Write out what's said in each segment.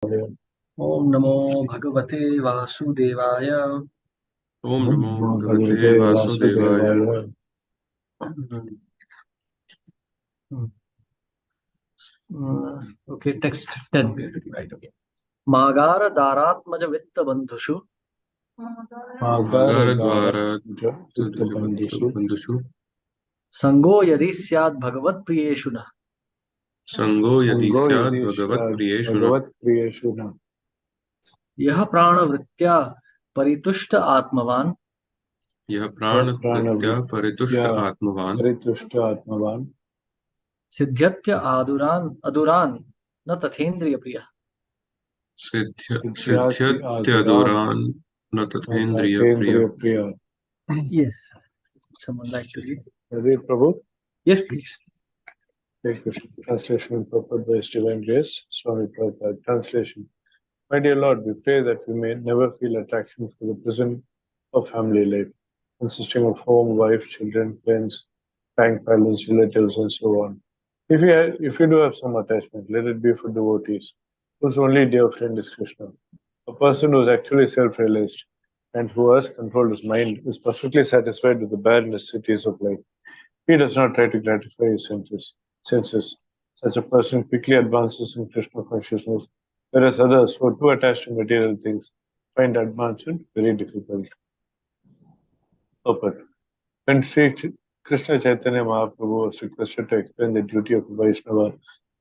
ओम नमो भगवते वासुदेवाय। ओम ओम नमो नमो भगवते भगवते वासुदेवाय। वासुदेवाय। Okay, text 10. We have to write. Okay. मागार दारात्मज वित्त बंधुषु मागारद्वारा बंधुषु बंधुषु संगो यदि स्यात् भगवत प्रियेषु न। संगो यदि संगो स्यात् यदि भगवत् प्रियेषु न। भगवत प्रियेषु न। यह प्राणवृत्त्या परितुष्ट आत्मवान यह यह प्राणवृत्त्या परितुष्ट प्राणवृत्त्या आत्मवान् परितुष्ट आत्मवान सिद्ध्यत्य आदुरान अदुरान न तथेन्द्रिय प्रिय। सिद्ध्याति आदुरान सिद्ध्यत्यदुरान् न तथेन्द्रिय प्रिय। तथेन्द्रिय प्रिय। Yes. Someone like to read? Hare Prabhu, Yes, please. take the translation and purport by His Divine Grace, Swami Prabhupada. Translation. My dear Lord, we pray that we may never feel attraction for the prison of family life, consisting of home, wife, children, friends, bank balance, relatives, and so on. If you do have some attachment, let it be for devotees, whose only dear friend is Krishna. A person who is actually self-realized and who has controlled his mind is perfectly satisfied with the bare necessities of life. He does not try to gratify his senses. Such a person quickly advances in Krishna consciousness, whereas others who are too attached to material things find advancement very difficult. Purport. When Krishna Chaitanya Mahaprabhu was requested to explain the duty of a Vaishnava,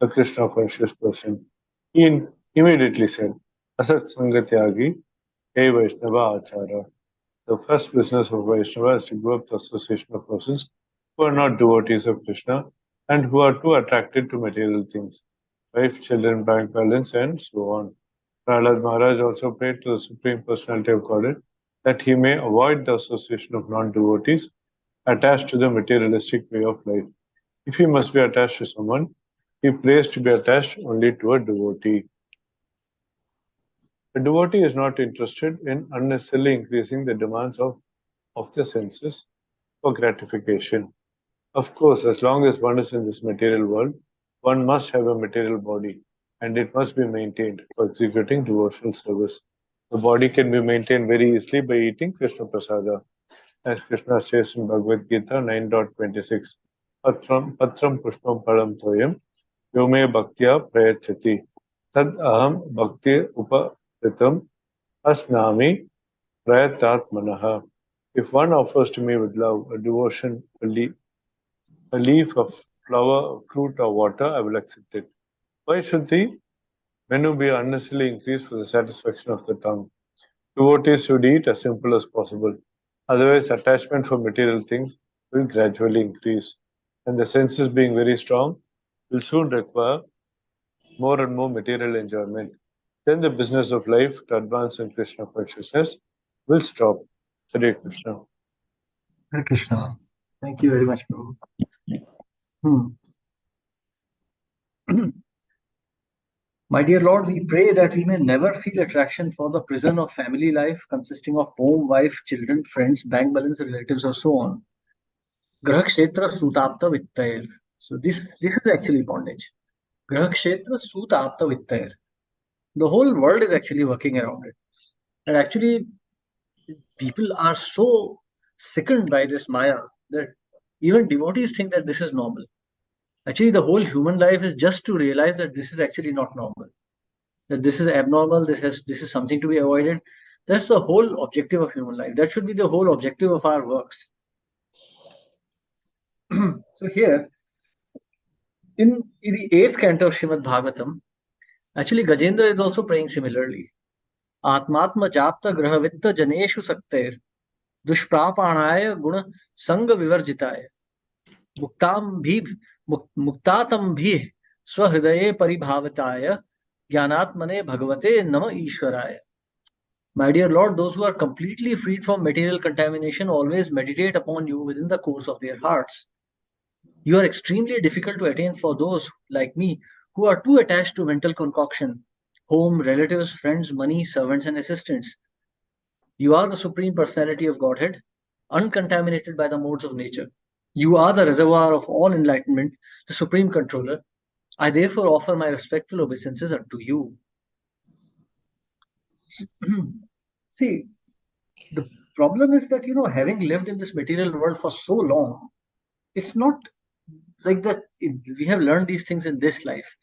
a Krishna conscious person, he immediately said, Asat Sangatyagi, Hey Vaishnava Achara. The first business of Vaishnava is to give up the association of persons who are not devotees of Krishna and who are too attracted to material things, wife, children, bank balance, and so on. Prahlad Maharaj also prayed to the Supreme Personality of Godhead that he may avoid the association of non-devotees attached to the materialistic way of life. If he must be attached to someone, he prays to be attached only to a devotee. A devotee is not interested in unnecessarily increasing the demands of the senses for gratification. Of course, as long as one is in this material world, one must have a material body and it must be maintained for executing devotional service. The body can be maintained very easily by eating Krishna Prasada. As Krishna says in Bhagavad Gita 9.26, Patram Pushpam Param Toyam Yome Bhaktya Prayachati Tad Aham Bhakti Uparitam Asnami Prayatatmanaha. If one offers to me with love, a devotion, a leaf, a flower, a fruit, or water, I will accept it. Why should the menu be unnecessarily increased for the satisfaction of the tongue? Devotees should eat as simple as possible. Otherwise, attachment for material things will gradually increase, and the senses being very strong will soon require more and more material enjoyment. Then the business of life to advance in Krishna consciousness will stop. Hare Krishna. Hare Krishna. Thank you very much, Prabhu. My dear Lord, we pray that we may never feel attraction for the prison of family life consisting of home, wife, children, friends, bank balance, relatives, or so on. Graha Kshetra Sutapta Vittair. So this is actually bondage. Graha Kshetra Sutapta Vittair. The whole world is actually working around it. And actually, people are so sickened by this Maya that even devotees think that this is normal. Actually, the whole human life is just to realize that this is actually not normal, that this is abnormal, this is something to be avoided. That's the whole objective of human life. That should be the whole objective of our works. So here, in the eighth canto of Srimad Bhagavatam, actually Gajendra is also praying similarly. Atmatma japta grahavitta janeshu sakter दुष्प्रापाणाय गुण संग विवर्जिताय मुक्ताम भी मुक्तातम भी स्वहृदये परिभाविताय ज्ञानात्मने भगवते नम ईश्वराय. My dear Lord, those who are completely freed from material contamination always meditate upon you within the course of their hearts. You are extremely difficult to attain for those like me who are too attached to mental concoction, home, relatives, friends, money, servants, and assistants. You are the Supreme Personality of Godhead, uncontaminated by the modes of nature. You are the reservoir of all enlightenment, the Supreme Controller. I therefore offer my respectful obeisances unto you. See, the problem is that, having lived in this material world for so long, it's not like that we have learned these things in this life.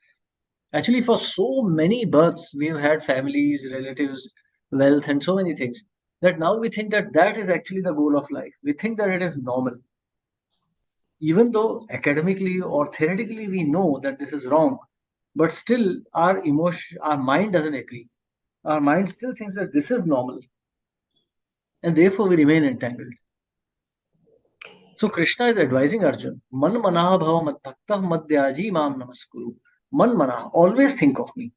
Actually, for so many births, we have had families, relatives, wealth, and so many things that now we think that that is actually the goal of life. We think that it is normal. Even though academically or theoretically we know that this is wrong, but still our mind doesn't agree. Our mind still thinks that this is normal, and therefore we remain entangled. So Krishna is advising Arjun, Man manaha bhava mad bhaktah madhyaji mam namaskuru. Man manaha, always think of me.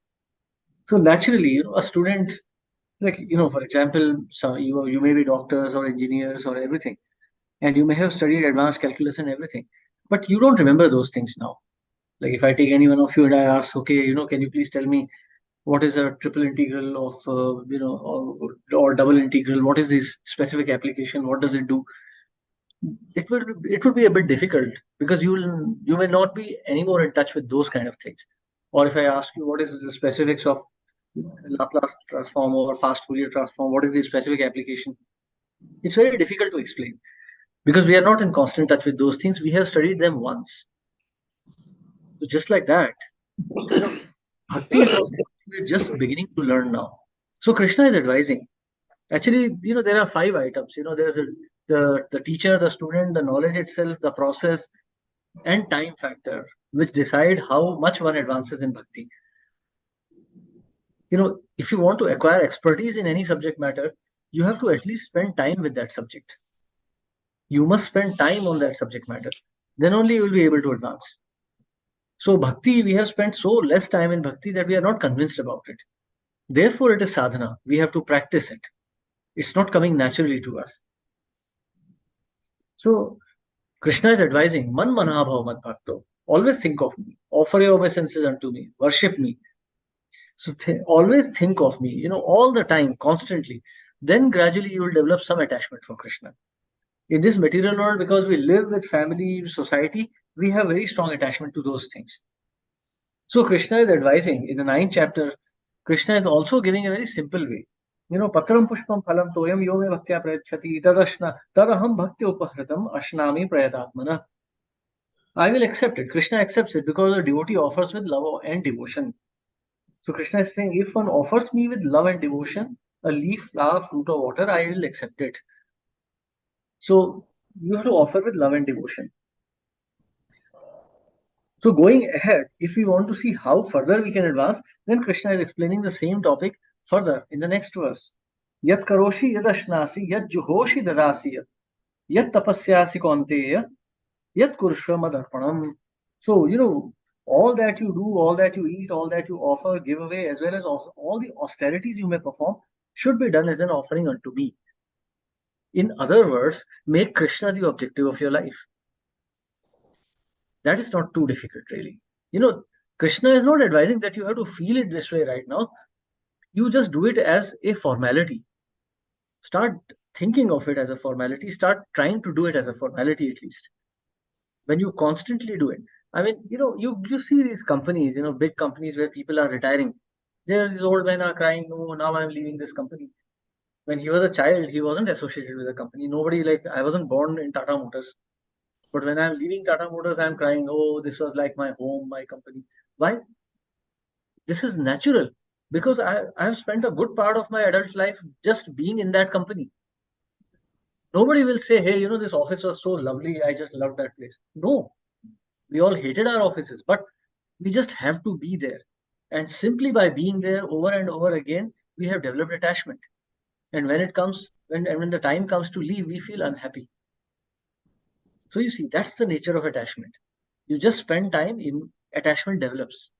So naturally, a student, like, for example, so you may be doctors or engineers or everything, and you may have studied advanced calculus and everything, but you don't remember those things now. Like if I take any one of you and I ask, okay, can you please tell me what is a triple integral of, or double integral? What is this specific application? What does it do? It would be a bit difficult because you may not be anymore in touch with those kind of things. Or if I ask you what is the specifics of Laplace transform or fast Fourier transform, what is the specific application? It's very difficult to explain because we are not in constant touch with those things. We have studied them once. So just like that, bhakti is also we're just beginning to learn now. So Krishna is advising. Actually, there are 5 items. There's the teacher, the student, the knowledge itself, the process, and time factor, which decide how much one advances in bhakti. If you want to acquire expertise in any subject matter, you have to at least spend time with that subject. You must spend time on that subject matter. Then only you will be able to advance. So bhakti, we have spent so less time in bhakti that we are not convinced about it. Therefore, it is sadhana. We have to practice it. It's not coming naturally to us. So Krishna is advising, Man manah bhav mad bhakto. Always think of me. Offer your obeisances unto me. Worship me. So always think of me, all the time, constantly. Then gradually you will develop some attachment for Krishna. In this material world, because we live with family, society, we have very strong attachment to those things. So Krishna is advising in the 9th chapter, Krishna is also giving a very simple way. Patram pushpam phalam toyam yo me bhaktya prayachati tadaham bhakti upahritam ashnami prayatatmana. I will accept it. Krishna accepts it because the devotee offers with love and devotion. So Krishna is saying, if one offers me with love and devotion, a leaf, flower, fruit, or water, I will accept it. So you have to offer with love and devotion. So going ahead, if we want to see how further we can advance, then Krishna is explaining the same topic further in the next verse. Yat karoshi yad ashnasi yat juhoshi dadasi yat tapasyasi konteya yat kurushva madarpanam. So, all that you do, all that you eat, all that you offer, give away, as well as all the austerities you may perform, should be done as an offering unto me. In other words, make Krishna the objective of your life. That is not too difficult, really. Krishna is not advising that you have to feel it this way right now. You just do it as a formality. Start thinking of it as a formality. Start trying to do it as a formality at least. When you constantly do it, I mean, you see these companies, big companies where people are retiring. These old men are crying, no, now I'm leaving this company. When he was a child, he wasn't associated with the company. Nobody, like, I wasn't born in Tata Motors. But when I'm leaving Tata Motors, I'm crying, oh, this was like my home, my company. Why? This is natural because I have spent a good part of my adult life just being in that company. Nobody will say, hey, this office was so lovely. I just loved that place. No, we all hated our offices, but we just have to be there. And simply by being there over and over again, we have developed attachment. And when when the time comes to leave, we feel unhappy. So you see, that's the nature of attachment. You just spend time in attachment develops.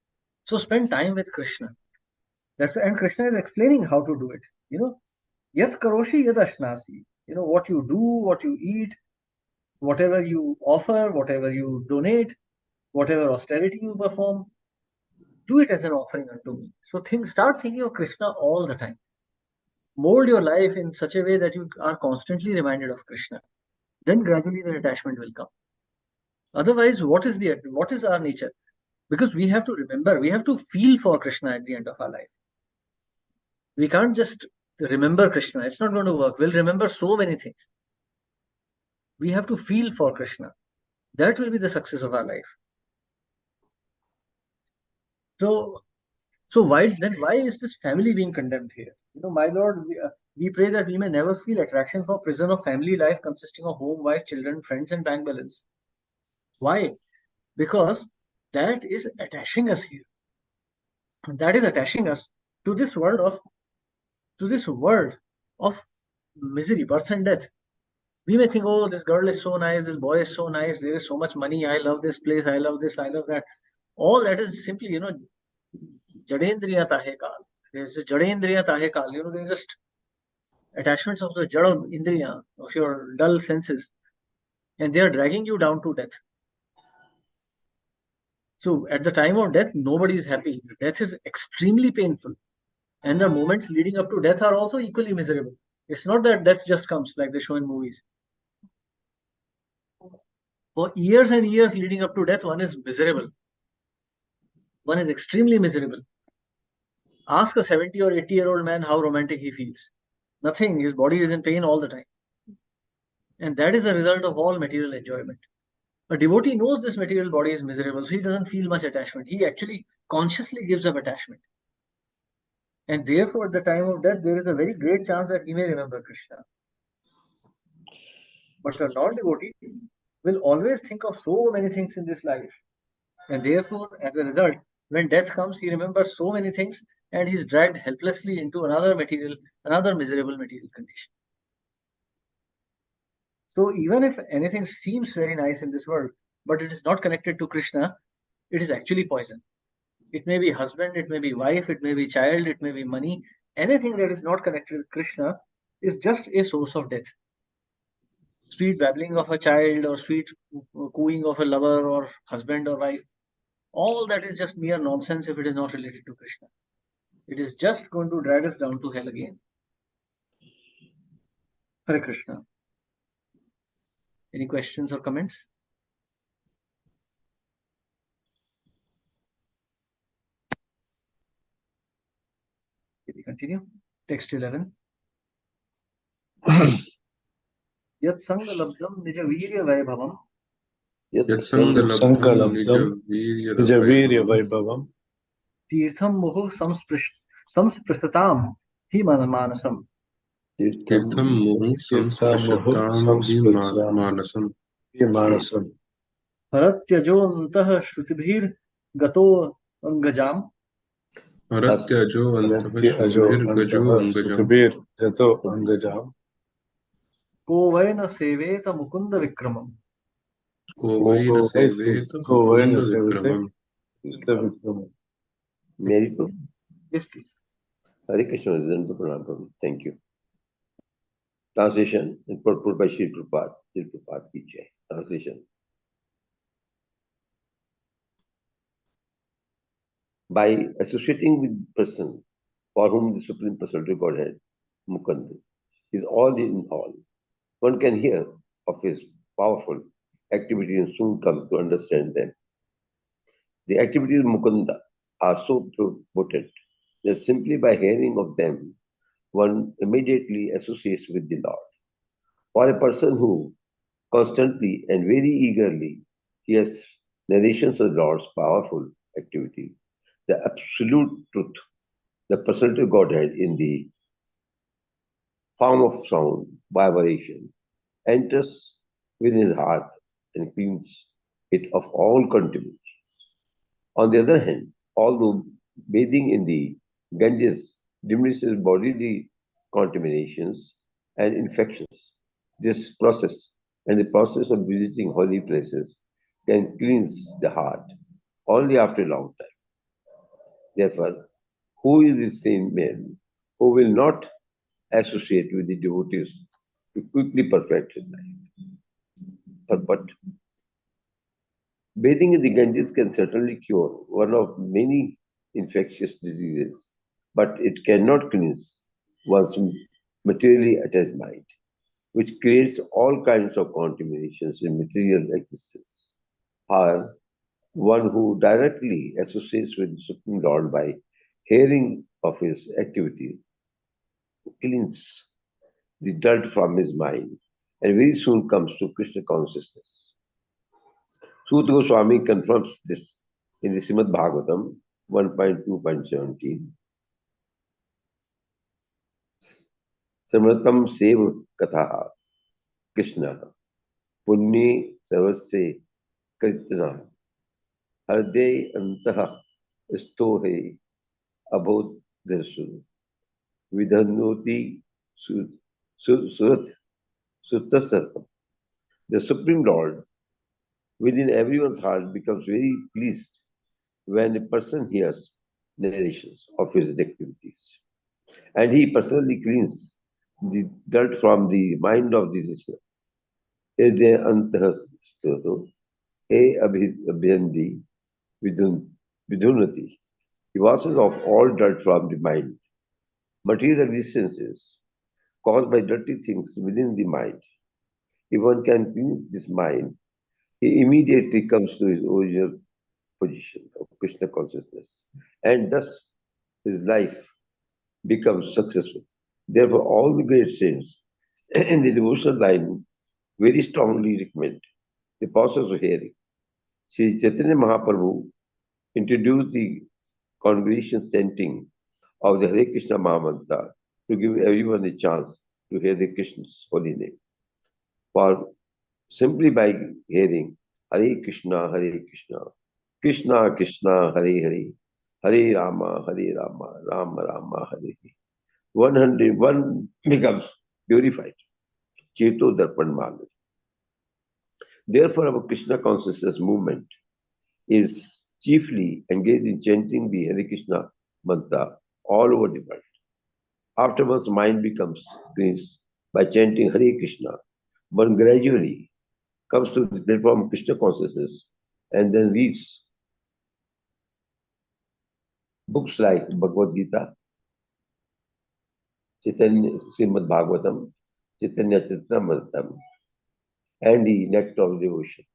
So spend time with Krishna. And Krishna is explaining how to do it. Yat karoshi yad ashnasi. What you do, what you eat, whatever you offer, whatever you donate, whatever austerity you perform, do it as an offering unto me. So start thinking of Krishna all the time. Mold your life in such a way that you are constantly reminded of Krishna. Then gradually the attachment will come. Otherwise, what is our nature? Because we have to remember, we have to feel for Krishna at the end of our life. We can't just remember Krishna. It's not going to work. We'll remember so many things. We have to feel for Krishna. That will be the success of our life. So, why is this family being condemned here? My Lord, we pray that we may never feel attraction for prison of family life consisting of home, wife, children, friends, and bank balance. Why? Because that is attaching us here. That is attaching us to this world of misery, birth and death. We may think, oh, this girl is so nice, this boy is so nice, there is so much money, I love this place, I love this, I love that. All that is simply, Jadendriya Tahe Kal. There's just Jadendriya Tahe Kal. There's just attachments of the Jada Indriya, of your dull senses, and they are dragging you down to death. So at the time of death, nobody is happy. Death is extremely painful. And the moments leading up to death are also equally miserable. It's not that death just comes like they show in movies. For years and years leading up to death, one is miserable. One is extremely miserable. Ask a 70 or 80-year-old man how romantic he feels. Nothing. His body is in pain all the time. And that is the result of all material enjoyment. A devotee knows this material body is miserable, so he doesn't feel much attachment. He actually consciously gives up attachment. And therefore, at the time of death, there is a very great chance that he may remember Krishna. But a non-devotee will always think of so many things in this life. And therefore, as a result, when death comes, he remembers so many things and he's dragged helplessly into another miserable material condition. So even if anything seems very nice in this world, but it is not connected to Krishna, it is actually poison. It may be husband, it may be wife, it may be child, it may be money. Anything that is not connected with Krishna is just a source of death. Sweet babbling of a child or sweet cooing of a lover or husband or wife, all that is just mere nonsense if it is not related to Krishna. It is just going to drag us down to hell again. Hare Krishna. Any questions or comments? Can we continue? Text 11. Yat sanga labdam nija virya vaibhavam. Yatsangalabdham Nijavirya Vaibhavam. Tirtham muhu samsprishtatam hi manasam. Tirtham muhu samsprishtatam manasam. Haratyajo antah shrutibhir gato angajam. Haratyajo antah gato angajam. Kovaina seveta mukunda vikramam. Kovaina seveta mukunda vikramam. Mary Prabhu. Yes, please. Hare Krishna, Pranam Prabhu. Thank you. Translation and purport by Sri Prabhupada. Sri Prabhupada ki jai. Translation. By associating with person for whom the Supreme Personality of Godhead, Mukunda, is all in all, one can hear of his powerful activity and soon come to understand them. The activities of Mukunda are so potent that simply by hearing of them, one immediately associates with the Lord. For a person who constantly and very eagerly hears narrations of the Lord's powerful activity, the absolute truth, the personality of Godhead in the form of sound, vibration, enters within his heart and cleans it of all contamination. On the other hand, although bathing in the Ganges diminishes bodily contaminations and infections, this process and the process of visiting holy places can cleanse the heart only after a long time. Therefore, who is the same man who will not associate with the devotees to quickly perfect his life? But bathing in the Ganges can certainly cure one of many infectious diseases, but it cannot cleanse one's materially attached mind, which creates all kinds of contaminations in material existence. However, one who directly associates with the Supreme Lord by hearing of his activities cleans the dirt from his mind and very soon comes to Krishna consciousness. Suta Goswami confirms this in the Srimad Bhagavatam 1.2.17. Samratam Sev Katha Krishna Punni Sarvasya Kritana Harde Antah Stohe Abod Darsu Vidhanoti Surat Sutasartam. The Supreme Lord within everyone's heart becomes very pleased when a person hears narrations of his activities. And he personally cleans the dirt from the mind of the listener. Hridaya antah stoto, he abhyandi vidunati. He washes off all dirt from the mind. Material existences caused by dirty things within the mind. If one can cleanse this mind, he immediately comes to his original position of Krishna consciousness. And thus his life becomes successful. Therefore, all the great saints in the devotional line very strongly recommend the process of hearing. Sri Chaitanya Mahaprabhu introduced the congregation chanting of the Hare Krishna Mahamantra to give everyone a chance to hear the Krishna's holy name. For simply by hearing Hare Krishna, Krishna Krishna, Hare Hare, Hare Rama, Rama Rama, Hare Hare. 101 becomes purified. Cheto Darpan Maga. Therefore, our Krishna consciousness movement is chiefly engaged in chanting the Hare Krishna mantra all over the world. Afterwards, mind becomes cleansed by chanting Hare Krishna. One gradually comes to the platform of Krishna consciousness and then reads books like Bhagavad Gita, Chaitanya Srimad Bhagavatam, Chaitanya Charitamrita, and the nectar of devotion.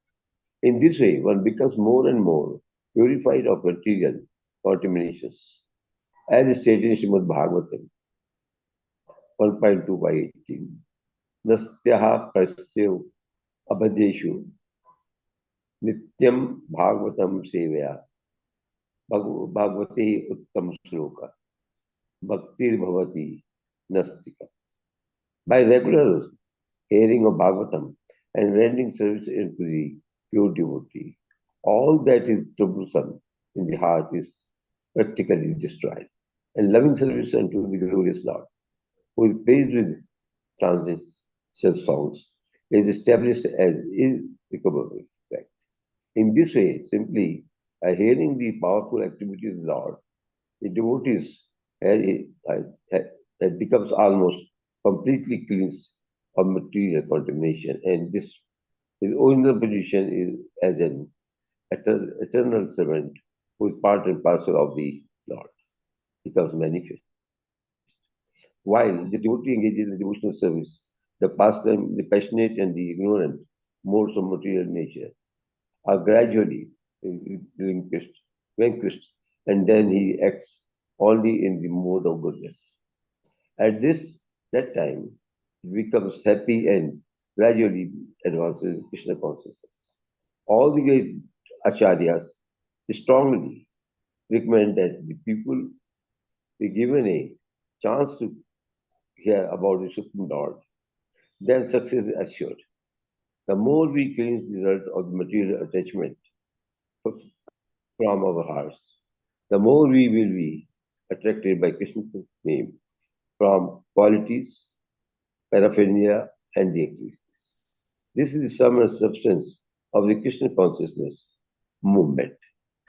In this way, one becomes more and more purified of material contaminations. As stated in Srimad Bhagavatam 1.2 by 18, Nastyaha Prasya Abhajeshu Nityam Bhagavatam Sevaya Bhagavate Uttam Sloka Bhaktir Bhavati Nastika. By regular hearing of Bhagavatam and rendering service into the pure devotee, all that is troublesome in the heart is practically destroyed. And loving service unto the glorious Lord, who is praised with transcendental songs, is established as irrecoverable fact. In this way, simply by hearing the powerful activity of the Lord, the devotees becomes almost completely cleansed of material contamination, and this his original position is as an eternal servant who is part and parcel of the Lord, becomes manifest. While the devotee engages in devotional service, the pastime, the passionate and the ignorant modes of material nature are gradually vanquished, and then he acts only in the mode of goodness. At that time, he becomes happy and gradually advances Krishna consciousness. All the great acharyas strongly recommend that the people be given a chance to hear about the Supreme Lord, then success is assured. The more we cleanse the result of the material attachment from our hearts, the more we will be attracted by Krishna's name from qualities, paraphernalia, and the activities. This is the sum and substance of the Krishna consciousness movement.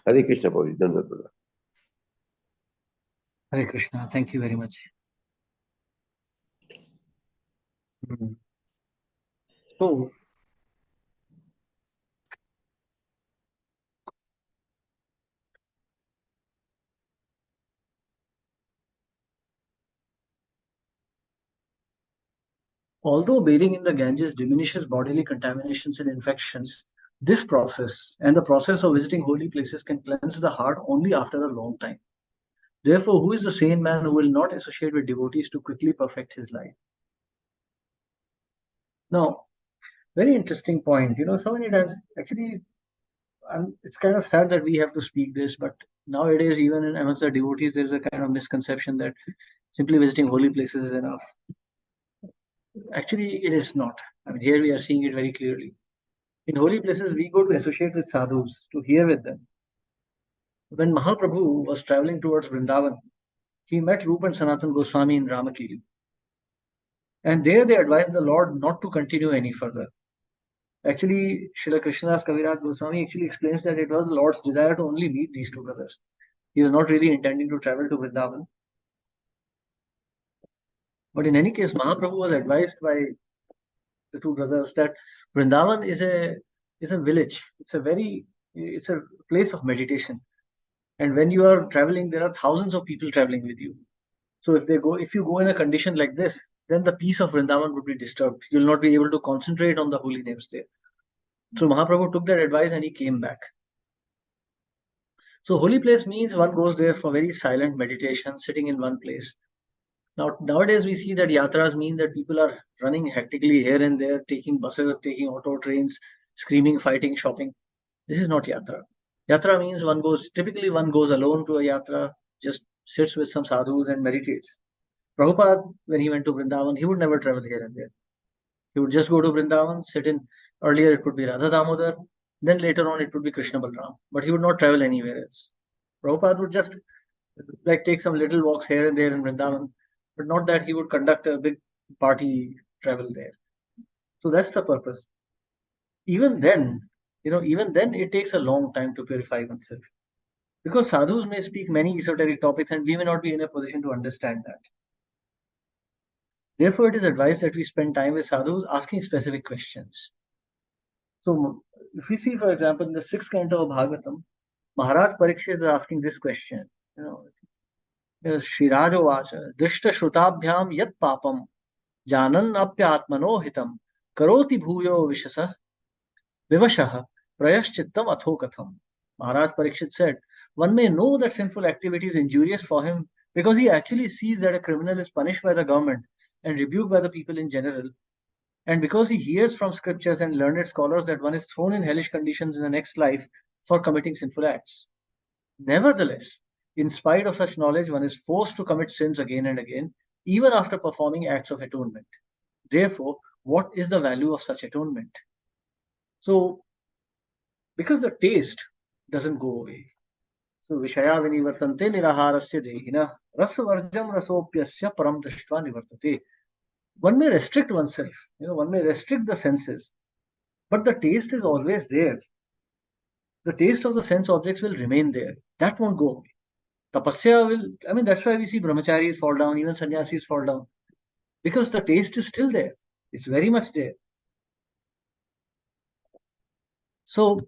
Hare Krishna, Prabhuji. Dhanavad. Hare Krishna. Thank you very much. So, although bathing in the Ganges diminishes bodily contaminations and infections, this process and the process of visiting holy places can cleanse the heart only after a long time. Therefore, who is the sane man who will not associate with devotees to quickly perfect his life? Now, very interesting point. So many times, actually, it's kind of sad that we have to speak this, but nowadays, even amongst the devotees, there's a kind of misconception that simply visiting holy places is enough. Actually, it is not. I mean, here we are seeing it very clearly. In holy places, we go to associate with sadhus, to hear with them. When Mahaprabhu was traveling towards Vrindavan, he met Rupa and Sanatan Goswami in Ramakeli. And there they advised the Lord not to continue any further. Actually, Srila Krishnadas Kaviraj Goswami actually explains that it was the Lord's desire to only meet these two brothers. He was not really intending to travel to Vrindavan. But in any case, Mahaprabhu was advised by the two brothers that Vrindavan is a village. It's a place of meditation. And when you are traveling, there are thousands of people traveling with you. So if you go in a condition like this, then the peace of Vrindavan would be disturbed. You'll not be able to concentrate on the holy names there. So Mahaprabhu took that advice and he came back. So holy place means one goes there for very silent meditation, sitting in one place. Now nowadays we see that yatras mean that people are running hectically here and there, taking buses, taking auto trains, screaming, fighting, shopping. This is not yatra. Yatra means typically one goes alone to a yatra, just sits with some sadhus and meditates. Prabhupada, when he went to Vrindavan, he would never travel here and there. He would just go to Vrindavan, sit in. Earlier it would be Radha Damodar, then later on it would be Krishna Balram. But he would not travel anywhere else. Prabhupada would just take some little walks here and there in Vrindavan, but not that he would conduct a big party travel there. So that's the purpose. Even then it takes a long time to purify oneself. Because sadhus may speak many esoteric topics and we may not be in a position to understand that. Therefore, it is advised that we spend time with sadhus asking specific questions. So, if we see, for example, in the 6th canto of Bhagavatam, Maharaj Parikshit is asking this question. Shiraj Vacha, Drishta Shrutabhyam Yat Papam, Janan Apyatmano Hitam, Karoti Bhuyo Vivashah, Prayaschittam Athokatham. Maharaj Parikshit said, one may know that sinful activity is injurious for him because he actually sees that a criminal is punished by the government and rebuked by the people in general, and because he hears from scriptures and learned scholars that one is thrown in hellish conditions in the next life for committing sinful acts. Nevertheless, in spite of such knowledge, one is forced to commit sins again and again, even after performing acts of atonement. Therefore, what is the value of such atonement? So, because the taste doesn't go away. So, Vishaya vinivartante niraharasya dehina rasavarjam rasopyasya param drishtva nivartate. One may restrict oneself, one may restrict the senses, but the taste is always there. The taste of the sense objects will remain there. That won't go away. Tapasya will, that's why we see brahmacharis fall down, even sannyasis fall down. Because the taste is still there. It's very much there. So,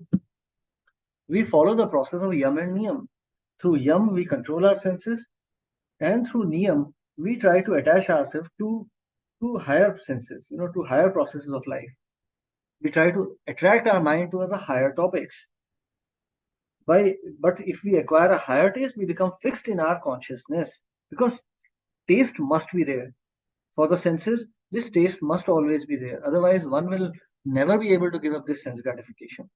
we follow the process of yam and niyam. Through yam, we control our senses, and through niyam, we try to attach ourselves to higher senses, to higher processes of life. We try to attract our mind to the higher topics. But if we acquire a higher taste, we become fixed in our consciousness, because taste must be there. For the senses, this taste must always be there. Otherwise, one will never be able to give up this sense gratification.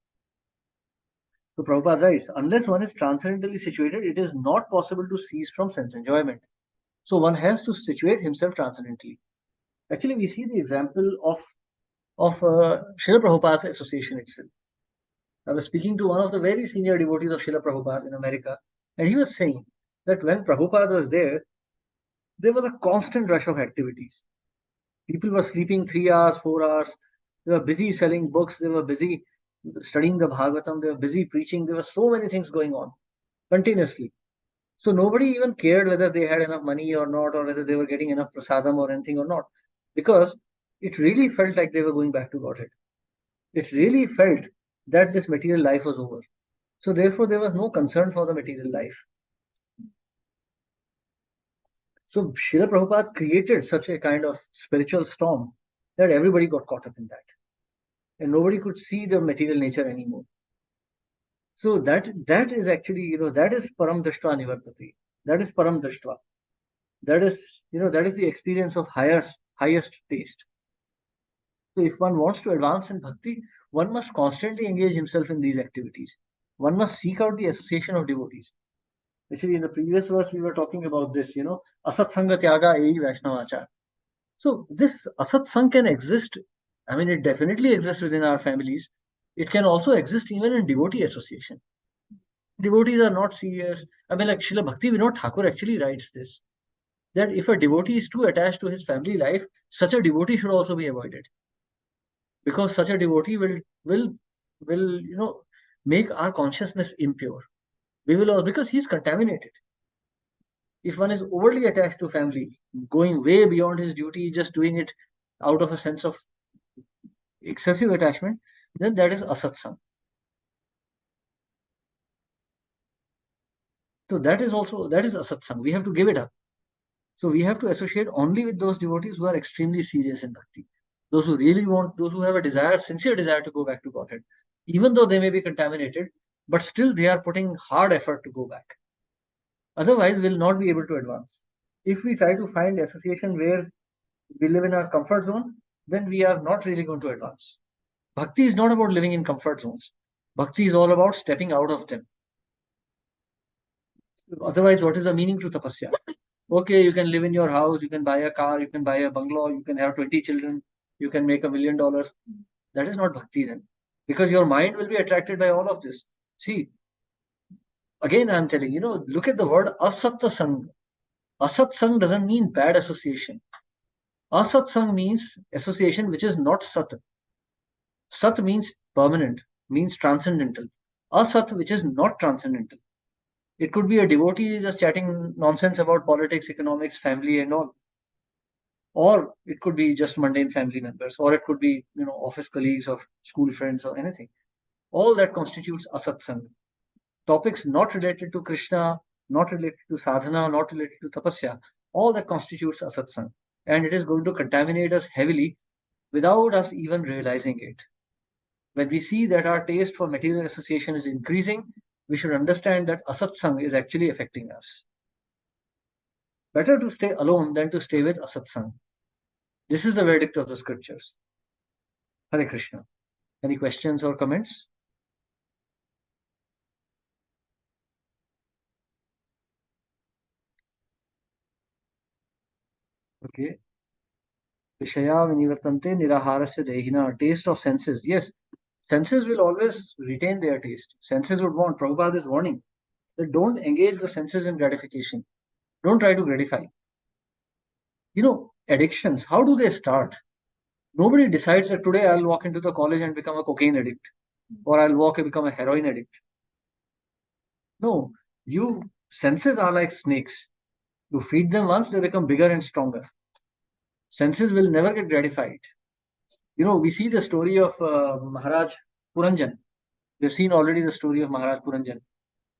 So Prabhupada writes, unless one is transcendently situated, it is not possible to cease from sense enjoyment. So one has to situate himself transcendently. Actually, we see the example of Srila Prabhupada's association itself. I was speaking to one of the very senior devotees of Srila Prabhupada in America, and he was saying that when Prabhupada was there was a constant rush of activities. People were sleeping 3 hours, 4 hours. They were busy selling books. They were busy studying the Bhagavatam. They were busy preaching. There were so many things going on continuously. So nobody even cared whether they had enough money or not, or whether they were getting enough prasadam or anything or not, because it really felt like they were going back to Godhead. It really felt that this material life was over. So therefore, there was no concern for the material life. So Srila Prabhupada created such a kind of spiritual storm that everybody got caught up in that. And nobody could see the material nature anymore. So that is actually, that is param drishta nivartati. That is param drishtva. That is, that is the experience of highest taste. So if one wants to advance in bhakti, one must constantly engage himself in these activities. One must seek out the association of devotees. Actually, in the previous verse, we were talking about this, asat sanga tyaga ei vaishnavachar. So this asat sang can exist. I mean, it definitely exists within our families. It can also exist even in devotee association. Devotees are not serious. I mean, like Srila Bhakti Vinod Thakur actually writes this, that if a devotee is too attached to his family life, such a devotee should also be avoided, because such a devotee will make our consciousness impure. We will all, because he's contaminated. If one is overly attached to family, going way beyond his duty, just doing it out of a sense of excessive attachment, then that is asatsang. So that is asatsang. We have to give it up. So we have to associate only with those devotees who are extremely serious in bhakti. Those who really want, those who have a desire, sincere desire to go back to Godhead. Even though they may be contaminated, but still they are putting hard effort to go back. Otherwise, we'll not be able to advance. If we try to find association where we live in our comfort zone, then we are not really going to advance. Bhakti is not about living in comfort zones. Bhakti is all about stepping out of them. Otherwise, what is the meaning to tapasya? Okay, you can live in your house, you can buy a car, you can buy a bungalow, you can have 20 children, you can make $1 million. That is not bhakti then. Because your mind will be attracted by all of this. See, again, I'm telling look at the word asatsang. Asatsang doesn't mean bad association. Asatsang means association which is not sat. Sat means permanent, means transcendental. Asat, which is not transcendental. It could be a devotee just chatting nonsense about politics, economics, family, and all. Or it could be just mundane family members, or it could be, office colleagues or school friends or anything. All that constitutes asatsang. Topics not related to Krishna, not related to sadhana, not related to tapasya, all that constitutes asatsang. And it is going to contaminate us heavily without us even realizing it. When we see that our taste for material association is increasing, we should understand that asatsang is actually affecting us. Better to stay alone than to stay with asatsang. This is the verdict of the scriptures. Hare Krishna. Any questions or comments? Okay. Vishaya vinivartante niraharasya dehina. Taste of senses. Yes, senses will always retain their taste. Senses would want. Prabhupada is warning that don't engage the senses in gratification. Don't try to gratify. Addictions, how do they start? Nobody decides that today I'll walk into the college and become a cocaine addict, or I'll walk and become a heroin addict. No, senses are like snakes. You feed them once, they become bigger and stronger. Senses will never get gratified. We see the story of Maharaj Puranjan. We've seen already the story of Maharaj Puranjan.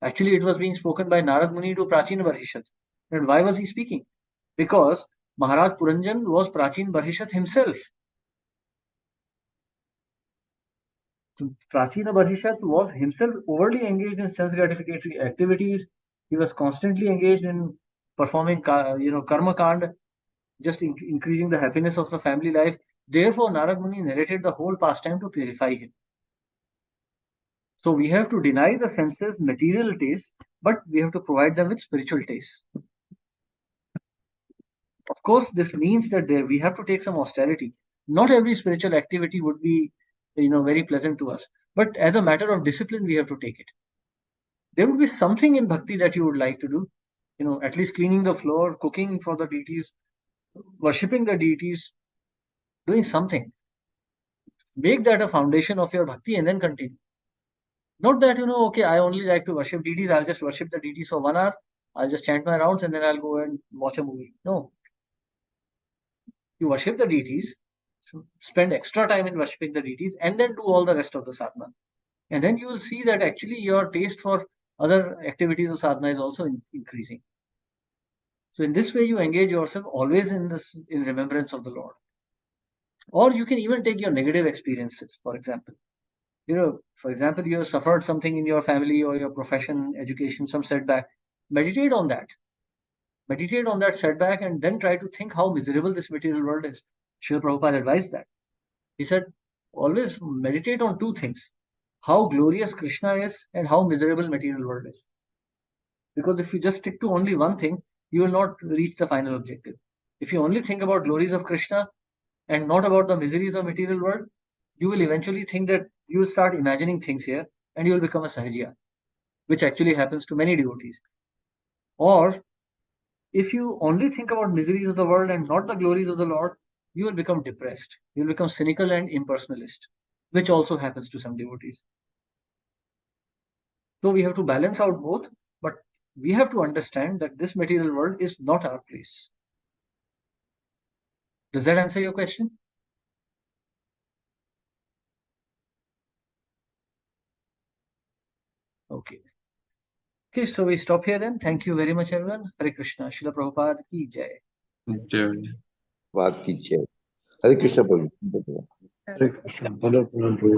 Actually, it was being spoken by Narad Muni to Prachina Barhishat. And why was he speaking? Because Maharaj Puranjan was Prachin Barhishat himself. Prachina Barhishat was himself overly engaged in sense gratificatory activities. He was constantly engaged in performing, karma kand, just increasing the happiness of the family life. Therefore, Narad Muni narrated the whole pastime to purify him. So we have to deny the senses material taste, but we have to provide them with spiritual taste. Of course, this means that we have to take some austerity. Not every spiritual activity would be, very pleasant to us. But as a matter of discipline, we have to take it. There would be something in bhakti that you would like to do. At least cleaning the floor, cooking for the deities, worshipping the deities, doing something. Make that a foundation of your bhakti and then continue. Not that, okay, I only like to worship deities. I'll just worship the deities for 1 hour. I'll just chant my rounds and then I'll go and watch a movie. No. You worship the deities, spend extra time in worshipping the deities, and then do all the rest of the sadhana. And then you will see that actually your taste for other activities of sadhana is also increasing. So in this way, you engage yourself always in remembrance of the Lord. Or you can even take your negative experiences, for example. For example, you have suffered something in your family or your profession, education, some setback. Meditate on that. Meditate on that setback and then try to think how miserable this material world is. Srila Prabhupada advised that. He said, always meditate on two things: how glorious Krishna is and how miserable material world is. Because if you just stick to only one thing, you will not reach the final objective. If you only think about glories of Krishna and not about the miseries of material world, you will eventually think that you will start imagining things here and you will become a Sahajya, which actually happens to many devotees. Or if you only think about miseries of the world and not the glories of the Lord, you will become depressed. You will become cynical and impersonalist, which also happens to some devotees. So we have to balance out both, but we have to understand that this material world is not our place. Does that answer your question? Okay. Okay, so we stop here then. Thank you very much, everyone. Hare Krishna. Srila Prabhupada ki jai. जय बात कीजिए। हरे कृष्ण प्रभु। Hare Krishna. Bala Prabhu.